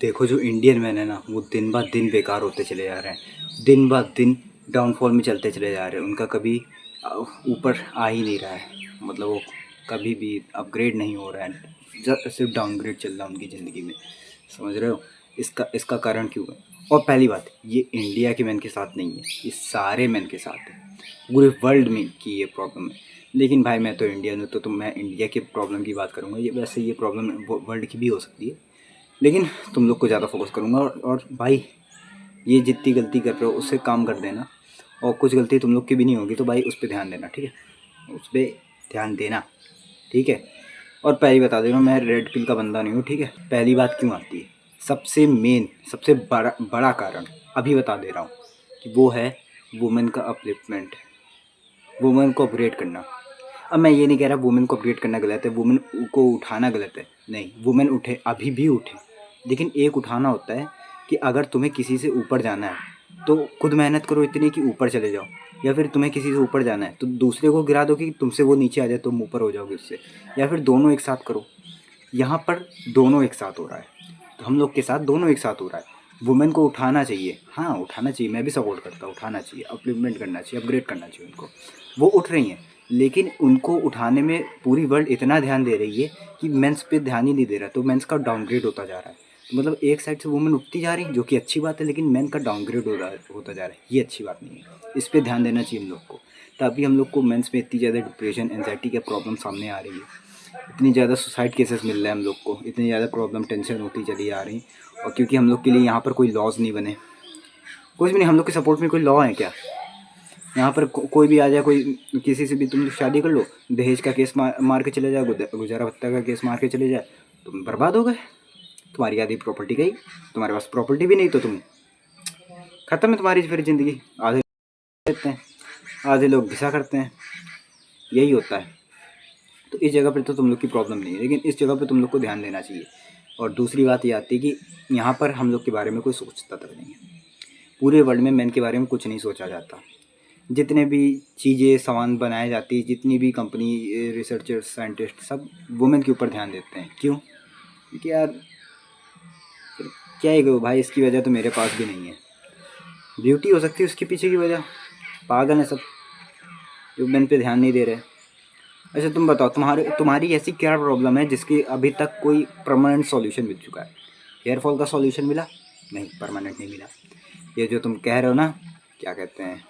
देखो जो Indian man है ना, वो दिन ब दिन बेकार होते चले जा रहे हैं, दिन ब दिन डाउनफॉल में चलते चले जा रहे हैं। उनका कभी ऊपर आ ही नहीं रहा है, मतलब वो कभी भी अपग्रेड नहीं हो रहा है, सिर्फ डाउनग्रेड चल रहा है उनकी ज़िंदगी में। समझ रहे हो? इसका कारण क्यों है? और पहली बात, ये इंडिया के मैन के साथ नहीं है, ये सारे मैन के साथ है, पूरे वर्ल्ड में की ये प्रॉब्लम है। लेकिन भाई मैं तो इंडियन हूँ, तो मैं इंडिया के प्रॉब्लम की बात करूँगा। ये वैसे ये प्रॉब्लम वर्ल्ड की भी हो सकती है, लेकिन तुम लोग को ज़्यादा फोकस करूँगा। और भाई ये जितनी गलती कर रहे हो उससे काम कर देना, और कुछ गलती तुम लोग की भी नहीं होगी तो भाई उस पर ध्यान देना, ठीक है? उस पर ध्यान देना, ठीक है? और पहले बता दे रहा हूँ, मैं रेड पिल का बंदा नहीं हूँ, ठीक है? पहली बात क्यों आती है, सबसे मेन सबसे बड़ा बड़ा कारण अभी बता दे रहा हूँ कि वो है वुमेन का अपलिफ्टमेंट, वुमेन को अपग्रेड करना। अब मैं ये नहीं कह रहा वुमेन को अपग्रेड करना गलत है, वुमेन को उठाना गलत है, नहीं, वुमेन उठे, अभी भी उठे, लेकिन एक उठाना होता है कि अगर तुम्हें किसी से ऊपर जाना है तो खुद मेहनत करो इतनी कि ऊपर चले जाओ, या फिर तुम्हें किसी से ऊपर जाना है तो दूसरे को गिरा दो कि तुमसे वो नीचे आ जाए, तुम ऊपर हो जाओगे उससे, या फिर दोनों एक साथ करो। यहाँ पर दोनों एक साथ हो रहा है, तो हम लोग के साथ दोनों एक साथ हो रहा है। वुमेन को उठाना चाहिए, हाँ उठाना चाहिए, मैं भी सपोर्ट करता हूँ, उठाना चाहिए, अपलिफ्टमेंट करना चाहिए, अपग्रेड करना चाहिए उनको। वो उठ रही हैं, लेकिन उनको उठाने में पूरी वर्ल्ड इतना ध्यान दे रही है कि मेंस पे ध्यान ही नहीं दे रहा, तो मेंस का डाउनग्रेड होता जा रहा है। तो मतलब एक साइड से वुमेन उठती जा रही है, जो कि अच्छी बात है, लेकिन मेन का डाउनग्रेड होता जा रहा है, ये अच्छी बात नहीं है। इस पर ध्यान देना चाहिए हम लोग को, तभी हम लोग को मेंस में इतनी ज़्यादा डिप्रेशन एंजाइटी की प्रॉब्लम सामने आ रही है, इतनी ज़्यादा सुसाइड केसेस मिल रहे हैं हम लोग को, इतनी ज़्यादा प्रॉब्लम टेंशन होती चली आ रही। और क्योंकि हम लोग के लिए यहाँ पर कोई लॉज नहीं बने, कुछ भी नहीं, हम लोग के सपोर्ट में कोई लॉ है क्या? यहाँ पर कोई भी आ जाए, कोई किसी से भी तुम शादी कर लो, दहेज का केस मार के चले जाए, गुजारा भत्ता का केस मार के चले जाए, तुम बर्बाद हो गए, तुम्हारी आधी प्रॉपर्टी गई, तुम्हारे पास प्रॉपर्टी भी नहीं तो तुम खत्म है तुम्हारी फिर ज़िंदगी। आधे लेते हैं, आधे लोग घिसा करते हैं, यही होता है। तो इस जगह पर तो तुम लोग की प्रॉब्लम नहीं है, लेकिन इस जगह पर तुम लोग को ध्यान देना चाहिए। और दूसरी बात ये आती है कि यहाँ पर हम लोग के बारे में कोई सोचता तक नहीं है, पूरे वर्ल्ड में मैन के बारे में कुछ नहीं सोचा जाता। जितने भी चीज़ें सामान बनाए जाती है, जितनी भी कंपनी, रिसर्चर्स, साइंटिस्ट, सब वुमेन के ऊपर ध्यान देते हैं। क्यों? क्योंकि यार फिर क्या ही कहो भाई, इसकी वजह तो मेरे पास भी नहीं है, ब्यूटी हो सकती है उसके पीछे की वजह, पागल है सब जो मेन पे ध्यान नहीं दे रहे। अच्छा तुम बताओ, तुम्हारी ऐसी क्या प्रॉब्लम है जिसकी अभी तक कोई परमानेंट सॉल्यूशन मिल चुका है? हेयर फॉल का सॉल्यूशन मिला? नहीं, परमानेंट नहीं मिला। ये जो तुम कह रहे हो ना, क्या कहते हैं,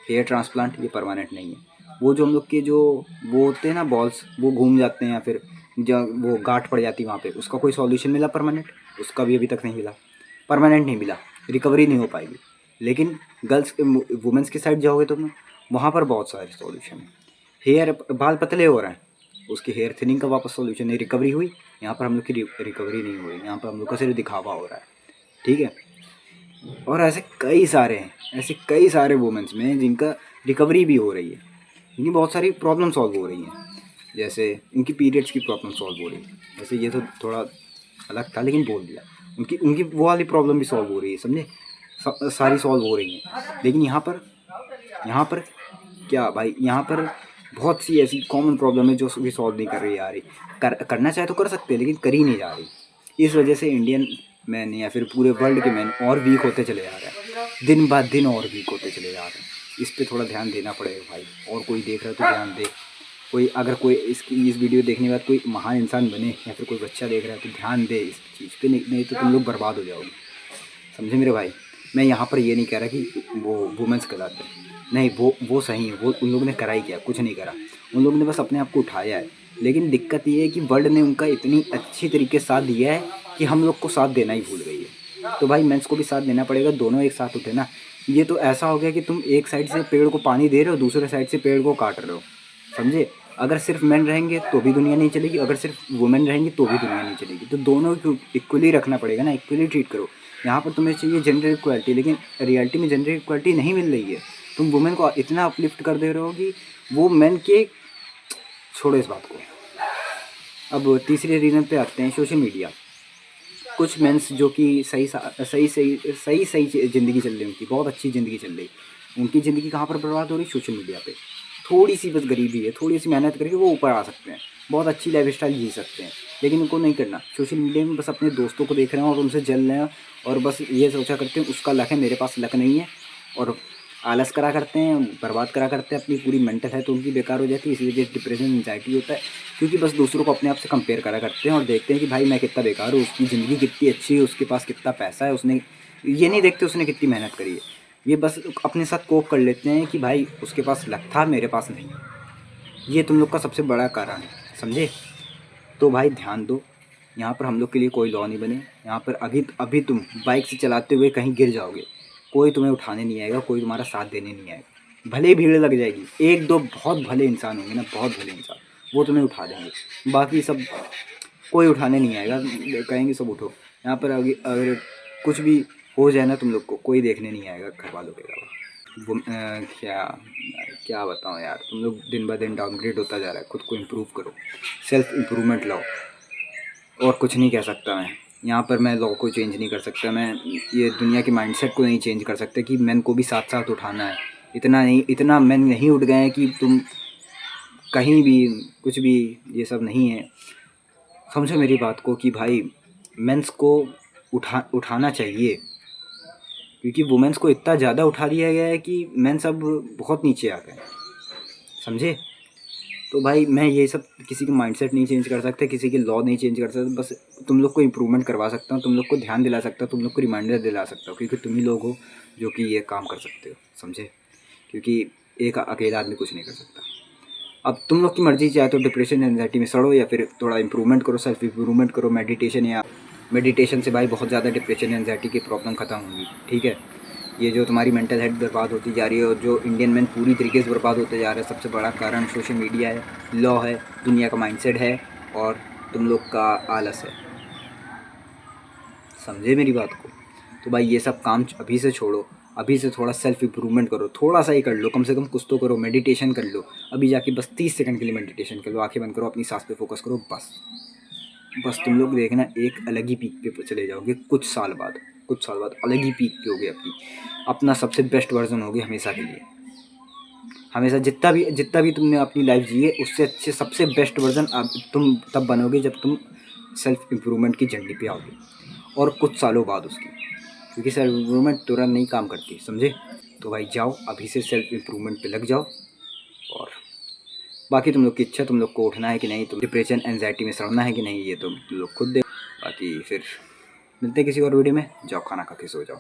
हेयर ट्रांसप्लांट, ये परमानेंट नहीं है। वो जो हम लोग के जो वो होते हैं ना बॉल्स, वो घूम जाते हैं या फिर जब वो गांठ पड़ जाती है वहाँ पे, उसका कोई सॉल्यूशन मिला परमानेंट? उसका भी अभी तक नहीं मिला, परमानेंट नहीं मिला, रिकवरी नहीं हो पाएगी। लेकिन गर्ल्स वुमेंस की साइड जाओगे तो वहाँ पर बहुत सारे सॉल्यूशन हैं। हेयर, बाल पतले हो रहे हैं, उसकी हेयर थिनिंग का वापस सॉल्यूशन नहीं, रिकवरी हुई। यहाँ पर हम लोग की रिकवरी नहीं हुई, यहाँ पर हम लोग का सिर्फ दिखावा हो रहा है, ठीक है? और ऐसे कई सारे हैं, ऐसे कई सारे वुमेंस में जिनका रिकवरी भी हो रही है, इनकी बहुत सारी प्रॉब्लम सॉल्व हो रही हैं, जैसे उनकी पीरियड्स की प्रॉब्लम सॉल्व हो रही है। वैसे ये तो थोड़ा अलग था, लेकिन बोल दिया, उनकी उनकी वो वाली प्रॉब्लम भी सॉल्व हो रही है, समझे? सारी सॉल्व हो रही हैं। लेकिन यहाँ पर क्या भाई, यहाँ पर बहुत सी ऐसी कॉमन प्रॉब्लम है जो भी सॉल्व नहीं कर रही आ रही, करना चाहे तो कर सकते हैं, लेकिन कर ही नहीं जा रही। इस वजह से इंडियन मैन या फिर पूरे वर्ल्ड के मैन और वीक होते चले जा रहे हैं, दिन ब दिन और वीक होते चले जा रहे हैं। इस पे थोड़ा ध्यान देना पड़ेगा भाई, और कोई देख रहा है तो ध्यान दे। कोई अगर कोई इस वीडियो देखने के बाद कोई महान इंसान बने, या फिर कोई बच्चा देख रहा है तो ध्यान दे इस चीज़ पे, नहीं तो तुम लोग बर्बाद हो जाओगे, समझे मेरे भाई? मैं यहाँ पर ये नहीं कह रहा कि वो वुमेंस गलत है, नहीं, वो सही है, वो उन लोगों ने करा ही क्या, कुछ नहीं करा, उन लोगों ने बस अपने आप को उठाया है। लेकिन दिक्कत ये है कि वर्ल्ड ने उनका इतनी अच्छी तरीके से साथ दिया है कि हम लोग को साथ देना ही भूल गई है। तो भाई मेंस को भी साथ देना पड़ेगा, दोनों एक साथ उठे ना। ये तो ऐसा हो गया कि तुम एक साइड से पेड़ को पानी दे रहे हो, दूसरे साइड से पेड़ को काट रहे हो, समझे? अगर सिर्फ मेन रहेंगे तो भी दुनिया नहीं चलेगी, अगर सिर्फ वुमेन रहेंगी तो भी दुनिया नहीं चलेगी। तो दोनों को इक्वली रखना पड़ेगा ना, इक्वली ट्रीट करो। यहाँ पर तुम्हें चाहिए जेंडर इक्वालिटी, लेकिन रियलिटी में जेंडर इक्वालिटी नहीं मिल रही है। तुम वुमेन को इतना अपलिफ्ट कर दे रहे हो कि वो मेन के, छोड़ो इस बात को। अब तीसरे रीज़न पे आते हैं, सोशल मीडिया। कुछ मेंस जो कि सही ज़िंदगी चल रही है, उनकी बहुत अच्छी ज़िंदगी चल रही, उनकी ज़िंदगी कहाँ पर बर्बाद हो रही? सोशल मीडिया पे। थोड़ी सी बस गरीबी है, थोड़ी सी मेहनत करके वो ऊपर आ सकते हैं, बहुत अच्छी लाइफ स्टाइल जी सकते हैं। लेकिन उनको नहीं करना, सोशल मीडिया में बस अपने दोस्तों को देख रहे हैं और उनसे जल रहे हैं, और बस ये सोचा करते हैं उसका लक है, मेरे पास लक नहीं है, और आलस करा करते हैं, बर्बाद करा करते हैं, अपनी पूरी मेंटल हेल्थ उनकी बेकार हो जाती है। इसी वजह से डिप्रेशन, एंजाइटी होता है, क्योंकि बस दूसरों को अपने आप से कंपेयर करा करते हैं और देखते हैं कि भाई मैं कितना बेकार हूँ, उसकी ज़िंदगी कितनी अच्छी है, उसके पास कितना पैसा है, उसने ये नहीं देखते उसने कितनी मेहनत करी है। ये बस अपने साथ कोप कर लेते हैं कि भाई उसके पास लक था, मेरे पास नहीं। ये तुम लोग का सबसे बड़ा कारण है, समझे? तो भाई ध्यान दो, यहाँ पर हम लोग के लिए कोई लॉ नहीं बने। यहाँ पर अभी अभी तुम बाइक से चलाते हुए कहीं गिर जाओगे, कोई तुम्हें उठाने नहीं आएगा, कोई तुम्हारा साथ देने नहीं आएगा। भले ही भीड़ लग जाएगी, एक दो बहुत भले इंसान होंगे ना, बहुत भले इंसान, वो तुम्हें उठा देंगे, बाकी सब कोई उठाने नहीं आएगा, कहेंगे सब उठो। यहाँ पर अगर कुछ भी हो जाए ना तुम लोग को, कोई देखने नहीं आएगा घर वालों के अलावा। वो क्या क्या बताऊँ यार, तुम लोग दिन ब दिन डाउनग्रेड होता जा रहा है। खुद को इम्प्रूव करो, सेल्फ इम्प्रूवमेंट लाओ, और कुछ नहीं कह सकता मैं। यहाँ पर मैं लॉ को चेंज नहीं कर सकता, मैं ये दुनिया के माइंडसेट को नहीं चेंज कर सकता कि मैन को भी साथ साथ उठाना है। इतना नहीं, इतना मैन नहीं उठ गए हैं कि तुम कहीं भी कुछ भी, ये सब नहीं है। समझो मेरी बात को कि भाई मेंस को उठाना चाहिए, क्योंकि वुमेन्स को इतना ज़्यादा उठा दिया गया है कि मेंस अब बहुत नीचे आ गए, समझे? तो भाई मैं ये सब किसी का माइंडसेट नहीं चेंज कर सकता, किसी के लॉ नहीं चेंज कर सकता, बस तुम लोग को इम्प्रूवमेंट करवा सकता हूँ, तुम लोग को ध्यान दिला सकता हूँ, तुम लोग को रिमाइंडर दिला सकता हूँ, क्योंकि तुम ही लोग हो जो कि ये काम कर सकते हो, समझे? क्योंकि एक अकेला आदमी कुछ नहीं कर सकता। अब तुम लोग की मर्जी, चाहे तो डिप्रेशन एंजाइटी में सड़ो या फिर थोड़ा इंप्रूवमेंट करो, सेल्फ इंप्रूवमेंट करो, मेडिटेशन से भाई बहुत ज़्यादा डिप्रेशन एंजाइटी की प्रॉब्लम ख़त्म होगी, ठीक है? ये जो तुम्हारी मेंटल हेल्थ बर्बाद होती जा रही है और जो इंडियन मैन पूरी तरीके से बर्बाद होते जा रहे हैं, सबसे बड़ा कारण सोशल मीडिया है, लॉ है, दुनिया का माइंडसेट है, और तुम लोग का आलस है, समझे मेरी बात को? तो भाई ये सब काम अभी से छोड़ो, अभी से थोड़ा सेल्फ इम्प्रूवमेंट करो, थोड़ा सा ही कर लो, कम से कम कुछ तो करो, मेडिटेशन कर लो। अभी जाके बस 30 सेकंड के लिए मेडिटेशन कर लो, आंखें बंद करो, अपनी सांस पे फोकस करो, बस बस तुम लोग देखना एक अलग ही पीक पे चले जाओगे। कुछ साल बाद अलग ही पीक पे होगे, अपना सबसे बेस्ट वर्जन होगे हमेशा के लिए। हमेशा जितना भी तुमने अपनी लाइफ जी है, उससे अच्छे सबसे बेस्ट वर्जन अब तुम तब बनोगे जब तुम सेल्फ इम्प्रूवमेंट की जर्नी पे आओगे, और कुछ सालों बाद उसकी, क्योंकि सेल्फ इम्प्रूवमेंट तुरंत नहीं काम करती, समझे? तो भाई जाओ अभी से सेल्फ इम्प्रूवमेंट पे लग जाओ, और बाकी तुम लोग की इच्छा, तुम लोग को उठना है कि नहीं, तुम डिप्रेशन एंजाइटी में सड़ना है कि नहीं, ये तुम लोग खुद देखो। बाकी फिर मिलते हैं किसी और वीडियो में। जाओ खाना खा के सो जाओ।